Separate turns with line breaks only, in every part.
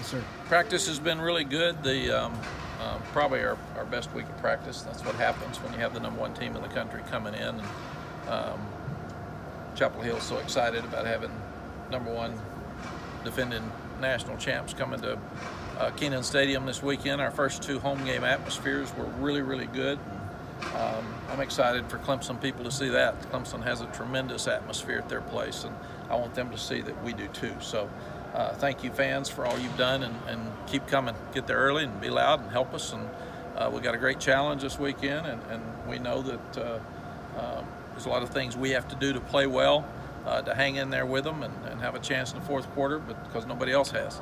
Yes, sir.
Practice has been really good. Probably our best week of practice. That's what happens when you have the #1 team in the country coming in. And Chapel Hill's so excited about having #1 defending national champs coming to Kenan Stadium this weekend. Our first 2 home game atmospheres were really, really good. I'm excited for Clemson people to see that. Clemson has a tremendous atmosphere at their place, and I want them to see that we do too. So thank you, fans, for all you've done, and keep coming. Get there early and be loud and help us. And we got a great challenge this weekend, and we know that there's a lot of things we have to do to play well, to hang in there with them and have a chance in the fourth quarter, but because nobody else has.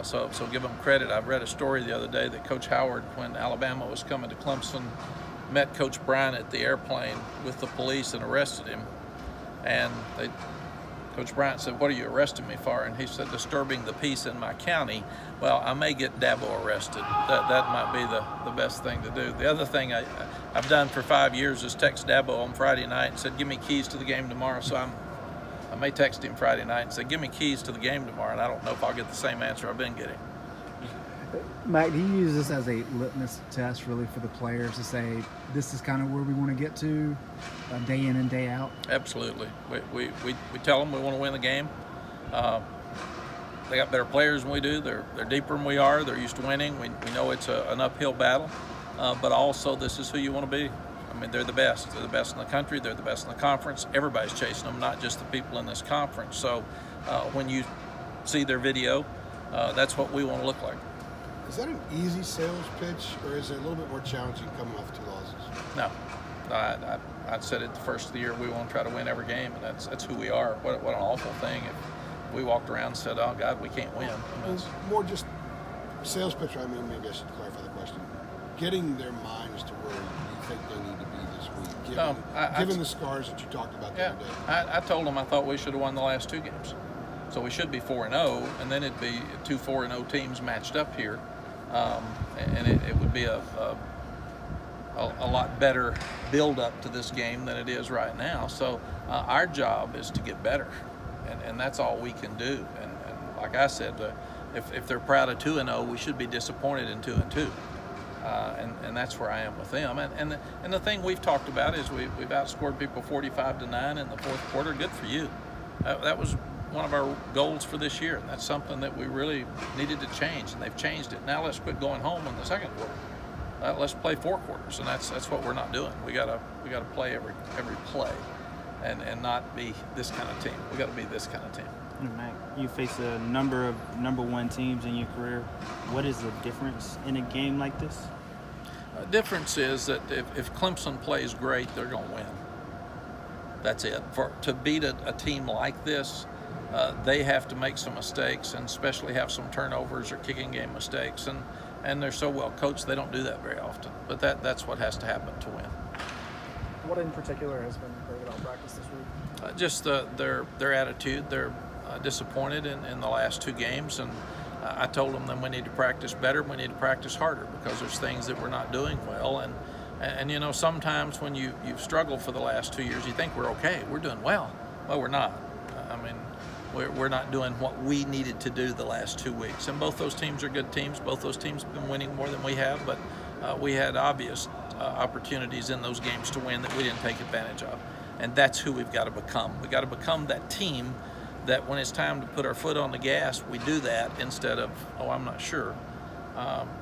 So give them credit. I've read a story the other day that Coach Howard, when Alabama was coming to Clemson, met Coach Bryant at the airplane with the police and arrested him. And Coach Bryant said, "What are you arresting me for?" And he said, "Disturbing the peace in my county." Well, I may get Dabo arrested. That might be the best thing to do. The other thing I've done for 5 years is text Dabo on Friday night and said, "Give me keys to the game tomorrow." So I may text him Friday night and say, "Give me keys to the game tomorrow," and I don't know if I'll get the same answer I've been getting.
Mack, do you use this as a litmus test really for the players to say this is kind of where we want to get to day in and day out?
Absolutely. We tell them we want to win the game. They got better players than we do. They're deeper than we are. They're used to winning. We know it's an uphill battle, but also this is who you want to be. I mean, they're the best. They're the best in the country. They're the best in the conference. Everybody's chasing them, not just the people in this conference. So when you see their video, that's what we want to look like.
Is that an easy sales pitch, or is it a little bit more challenging coming off 2 losses?
No. I said it the first of the year, we want to try to win every game, and that's who we are. What an awful thing if we walked around and said, "Oh, God, we can't win." I mean,
more just sales pitch, maybe I should clarify the question. Getting their minds to where you think they need to be this week, given the scars that you talked about the other day.
I told them I thought we should have won the last 2 games. So we should be 4-0, and then it'd be 2 4-0 teams matched up here. And it would be a lot better build up to this game than it is right now. So our job is to get better, and that's all we can do. And like I said, if they're proud of 2-0, we should be disappointed in 2-2. And that's where I am with them. And the thing we've talked about is we've outscored people 45-9 in the fourth quarter. Good for you. That was one of our goals for this year, and that's something that we really needed to change, and they've changed it. Now let's quit going home in the second quarter. Let's play 4 quarters, and that's what we're not doing. We gotta play every play, and not be this kind of team. We got to be this kind of team.
Mack, you face a number of #1 teams in your career. What is the difference in a game like this?
The difference is that if Clemson plays great, they're going to win. That's it. To beat a team like this, they have to make some mistakes, and especially have some turnovers or kicking game mistakes. And they're so well coached, they don't do that very often. But that's what has to happen to win.
What in particular has been great about practice this week?
Just their attitude. They're disappointed in the last 2 games, and I told them that we need to practice better. We need to practice harder because there's things that we're not doing well. And you know, sometimes when you've struggled for the last 2 years, you think we're okay, we're doing well. Well, we're not. I mean, we're not doing what we needed to do the last 2 weeks. And both those teams are good teams. Both those teams have been winning more than we have, but we had obvious opportunities in those games to win that we didn't take advantage of. And that's who we've got to become. We've got to become that team that when it's time to put our foot on the gas, we do that instead of, "Oh, I'm not sure."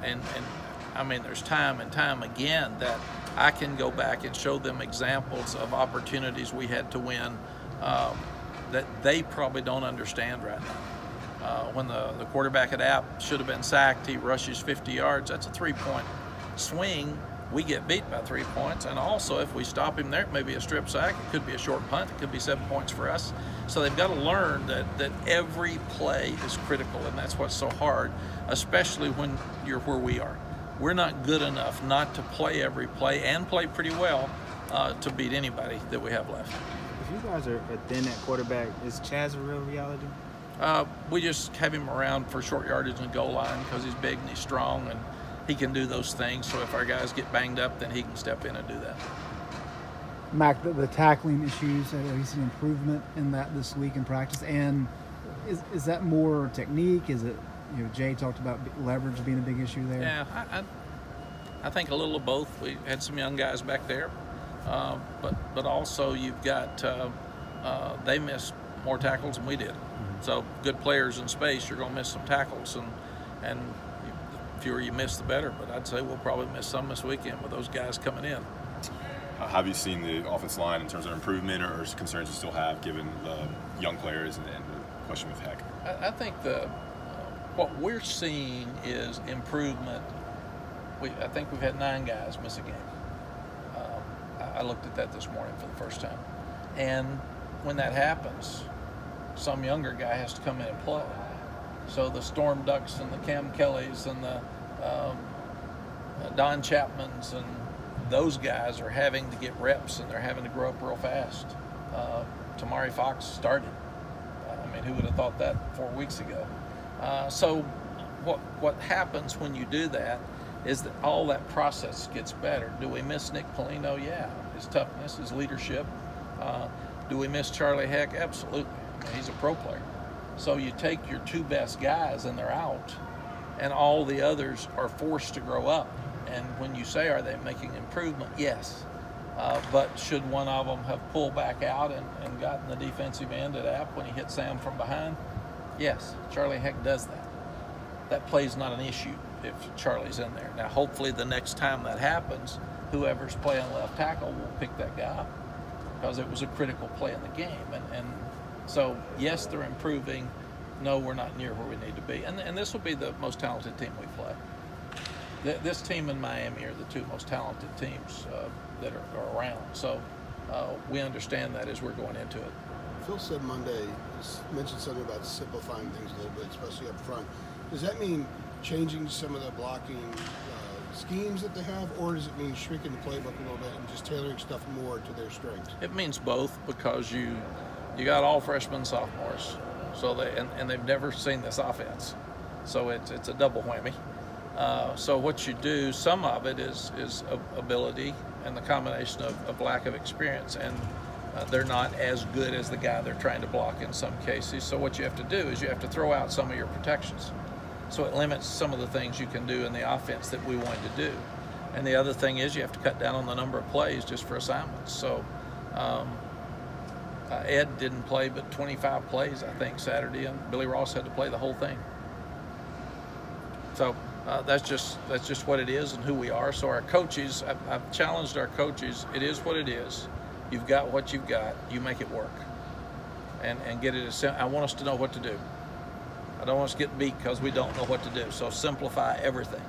And I mean, there's time and time again that I can go back and show them examples of opportunities we had to win that they probably don't understand right now. When the quarterback at App should have been sacked, he rushes 50 yards. That's a 3-point swing. We get beat by 3 points. And also, if we stop him there, it may be a strip sack. It could be a short punt. It could be 7 points for us. So they've got to learn that every play is critical, and that's what's so hard, especially when you're where we are. We're not good enough not to play every play and play pretty well to beat anybody that we have left.
If you guys are thin at quarterback, is Chaz a real reality?
We just have him around for short yardage and goal line because he's big and he's strong and he can do those things. So if our guys get banged up, then he can step in and do that.
Mack, the tackling issues, have you seen improvement in that this week in practice? And is that more technique? Is it Jay talked about leverage being a big issue there.
Yeah, I think a little of both. We had some young guys back there, but also you've got they missed more tackles than we did. So good players in space, you're going to miss some tackles, and the fewer you miss, the better. But I'd say we'll probably miss some this weekend with those guys coming in.
Have you seen the offensive line in terms of improvement or concerns you still have given the young players and the question with Heck?
I think what we're seeing is improvement. I think we've had 9 guys miss a game. I looked at that this morning for the first time. And when that happens, some younger guy has to come in and play. So the Storm Ducks and the Cam Kellys and the Don Chapmans and those guys are having to get reps, and they're having to grow up real fast. Tamari Fox started. I mean, who would have thought that 4 weeks ago? So what happens when you do that is that all that process gets better. Do we miss Nick Polino? Yeah. His toughness, his leadership. Do we miss Charlie Heck? Absolutely. I mean, he's a pro player. So you take your 2 best guys and they're out, and all the others are forced to grow up. And when you say, are they making improvement? Yes. But should one of them have pulled back out and gotten the defensive end at App when he hit Sam from behind? Yes. Charlie Heck does that. That play's not an issue if Charlie's in there. Now, hopefully the next time that happens, whoever's playing left tackle will pick that guy up, because it was a critical play in the game. And so, yes, they're improving. No, we're not near where we need to be. And this will be the most talented team we play. This team and Miami are the 2 most talented teams that are around. So we understand that as we're going into it.
Phil said Monday, mentioned something about simplifying things a little bit, especially up front. Does that mean changing some of the blocking schemes that they have, or does it mean shrinking the playbook a little bit and just tailoring stuff more to their strengths?
It means both, because you got all freshmen, sophomores, so they've never seen this offense, so it's a double whammy. So what you do, some of it is ability and the combination of lack of experience, and they're not as good as the guy they're trying to block in some cases. So what you have to do is you have to throw out some of your protections. So it limits some of the things you can do in the offense that we want to do. And the other thing is you have to cut down on the number of plays just for assignments. So Ed didn't play but 25 plays, I think, Saturday, and Billy Ross had to play the whole thing. So that's just what it is and who we are. So our coaches, I've challenged our coaches. It is what it is. You've got what you've got. You make it work, and get it as I want us to know what to do. I don't want us to get beat because we don't know what to do. So simplify everything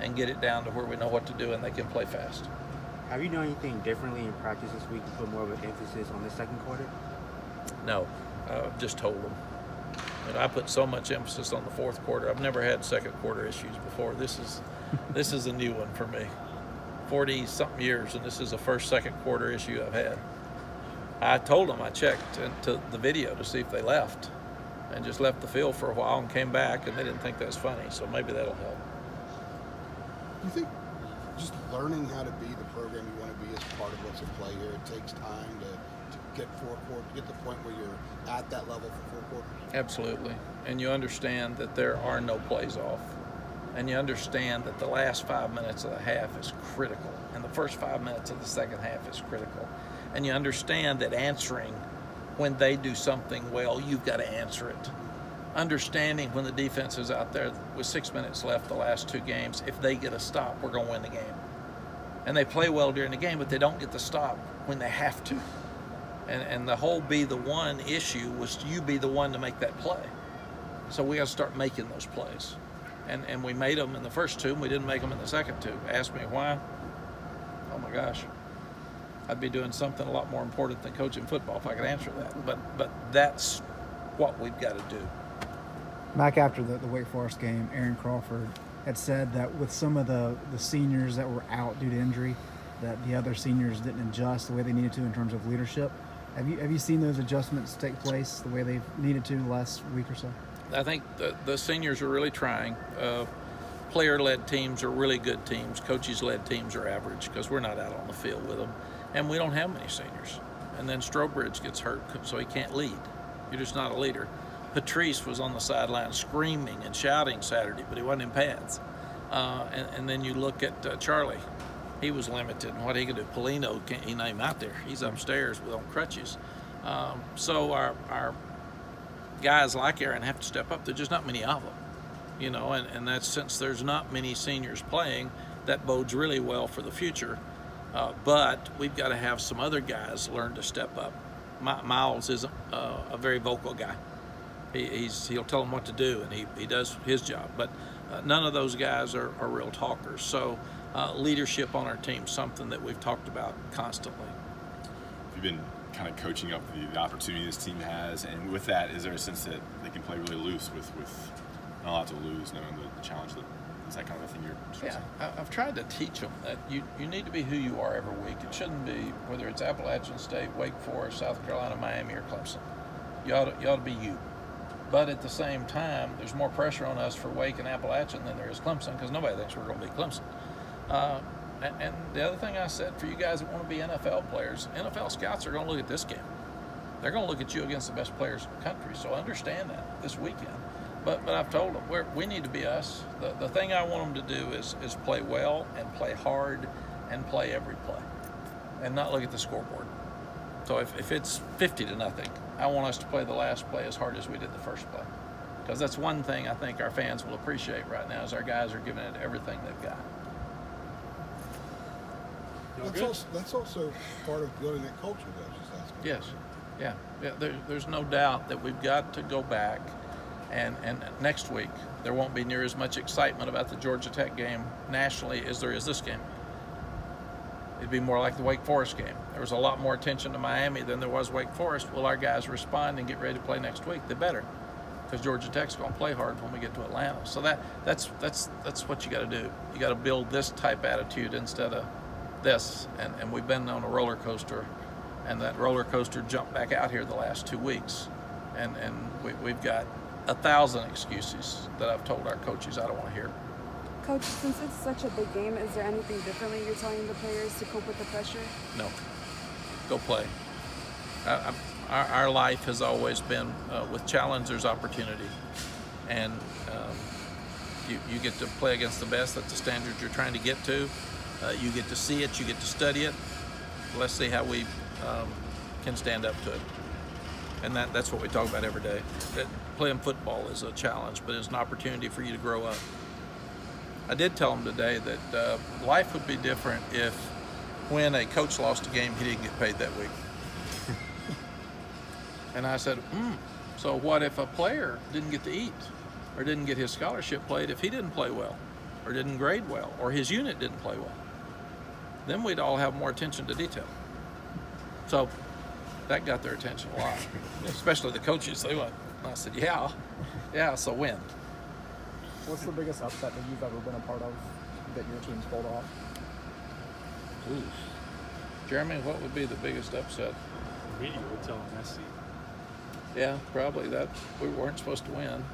and get it down to where we know what to do and they can play fast.
Have you done anything differently in practice this week to put more of an emphasis on the second quarter?
No, just told them. And I put so much emphasis on the fourth quarter. I've never had second quarter issues before. This is a new one for me. 40-something years, and this is the first second quarter issue I've had. I told them I checked into the video to see if they left, and just left the field for a while and came back, and they didn't think that was funny, so maybe that'll help.
Do you think just learning how to be the program you want to be is part of what's at play here? It takes time to get to the point where you're at that level for 4 quarters?
Absolutely. And you understand that there are no plays off. And you understand that the last 5 minutes of the half is critical, and the first 5 minutes of the second half is critical. And you understand that answering when they do something well, you've got to answer it. Understanding when the defense is out there with 6 minutes left the last 2 games, if they get a stop, we're going to win the game. And they play well during the game, but they don't get the stop when they have to. And the whole be the one issue was you be the one to make that play. So we got to start making those plays. And we made them in the first 2, and we didn't make them in the second 2. Ask me why. Oh my gosh. I'd be doing something a lot more important than coaching football if I could answer that. But that's what we've got to do.
Mack, after the Wake Forest game, Aaron Crawford had said that with some of the seniors that were out due to injury, that the other seniors didn't adjust the way they needed to in terms of leadership. Have you seen those adjustments take place the way they've needed to the last week or so?
I think the seniors are really trying. Player-led teams are really good teams. Coaches-led teams are average because we're not out on the field with them. And we don't have many seniors. And then Strobridge gets hurt, so he can't lead. You're just not a leader. Patrice was on the sideline screaming and shouting Saturday, but he wasn't in pads. And then you look at Charlie. He was limited in what he could do. Polino, can't he name out there? He's upstairs with on crutches. So our guys like Aaron have to step up. There's just not many of them, you know, and that's, since there's not many seniors playing, that bodes really well for the future. But we've got to have some other guys learn to step up. Miles isn't a very vocal guy. He'll tell them what to do, and he does his job. But none of those guys are real talkers. So leadership on our team is something that we've talked about constantly.
You've been kind of coaching up the opportunity this team has, and with that, is there a sense that they can play really loose with not a lot to lose, knowing the challenge that is that kind of a thing you're stressing?
Yeah, I've tried to teach them that you need to be who you are every week. It shouldn't be whether it's Appalachian State, Wake Forest, South Carolina, Miami, or Clemson. You ought to be you. But at the same time, there's more pressure on us for Wake and Appalachian than there is Clemson, because nobody thinks we're going to beat Clemson. And the other thing I said, for you guys that want to be NFL players, NFL scouts are going to look at this game. They're going to look at you against the best players in the country. So understand that this weekend. But I've told them we need to be us. The thing I want them to do is play well and play hard and play every play, and not look at the scoreboard. So if it's 50-0, I want us to play the last play as hard as we did the first play, because that's one thing I think our fans will appreciate right now is our guys are giving it everything they've got.
That's also part of building that culture, though. Just asking.
Yes, yeah. There's no doubt that we've got to go back, and next week there won't be near as much excitement about the Georgia Tech game nationally as there is this game. It'd be more like the Wake Forest game. There was a lot more attention to Miami than there was Wake Forest. Will our guys respond and get ready to play next week? They better, because Georgia Tech's going to play hard when we get to Atlanta. So that's what you got to do. You got to build this type attitude instead of this, and we've been on a roller coaster, and that roller coaster jumped back out here the last 2 weeks, and we've got 1,000 excuses that I've told our coaches I don't want to hear.
Coach, since it's such a big game, is there anything differently you're telling the players to cope with the pressure?
No, go play. Our life has always been with challenge there's opportunity, and you get to play against the best. That's the standard you're trying to get to. You get to see it, you get to study it. Let's see how we can stand up to it. And that's what we talk about every day. That playing football is a challenge, but it's an opportunity for you to grow up. I did tell them today that life would be different if, when a coach lost a game, he didn't get paid that week. And I said, so what if a player didn't get to eat or didn't get his scholarship played if he didn't play well or didn't grade well or his unit didn't play well? Then we'd all have more attention to detail. So that got their attention a lot, especially the coaches. They went, I said, yeah, so when?
What's the biggest upset that you've ever been a part of that your team's pulled off?
Ooh. Jeremy, what would be the biggest upset?
The media would tell them Messi.
Yeah, probably that we weren't supposed to win.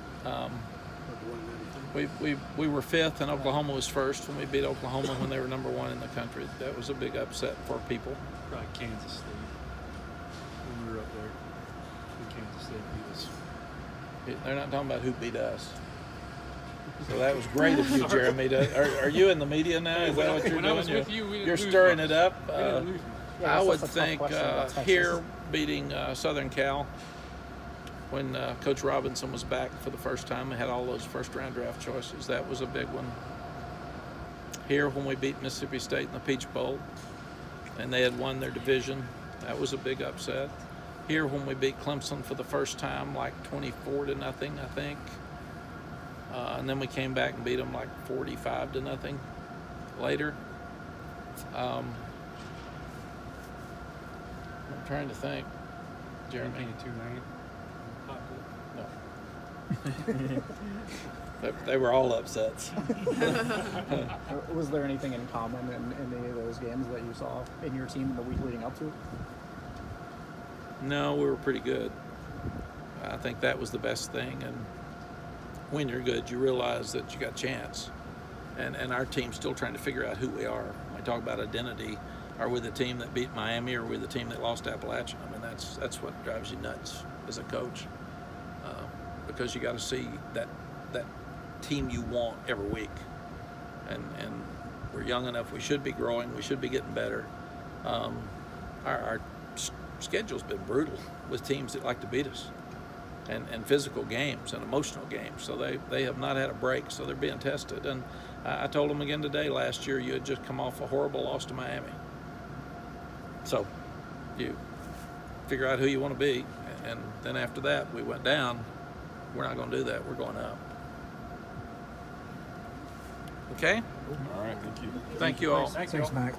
We were fifth and Oklahoma was first when we beat Oklahoma when they were number one in the country. That was a big upset for people.
Probably Kansas State. When we were up there, when Kansas State beat us.
They're not talking about who beat us. So that was great of you, Jeremy. Are you in the media now? Is that what you're
when
doing?
I was with you, we didn't
You're
lose
stirring
much.
it up.
We didn't lose.
Yeah,
I would
that's a tough
think
question about Texas.
here beating Southern Cal when Coach Robinson was back for the first time and had all those first-round draft choices. That was a big one. Here when we beat Mississippi State in the Peach Bowl and they had won their division, that was a big upset. Here when we beat Clemson for the first time, like 24-0, I think. And then we came back and beat them like 45-0 later. I'm trying to think, Jeremy. No. They were all upsets.
Was there anything in common in any of those games that you saw in your team in the week leading up to it?
No, we were pretty good. I think that was the best thing. And when you're good, you realize that you got a chance. And our team's still trying to figure out who we are. When we talk about identity, are we the team that beat Miami or are we the team that lost Appalachian? I mean, that's what drives you nuts as a coach. because you got to see that team you want every week. And we're young enough. We should be growing. We should be getting better. Our schedule's been brutal with teams that like to beat us, and physical games and emotional games. So they have not had a break. So they're being tested. And I told them again today. Last year you had just come off a horrible loss to Miami. So you figure out who you want to be, and then after that we went down. We're not going to do that. We're going up. Okay?
All right, thank you.
Thank you all.
Thanks, Mac.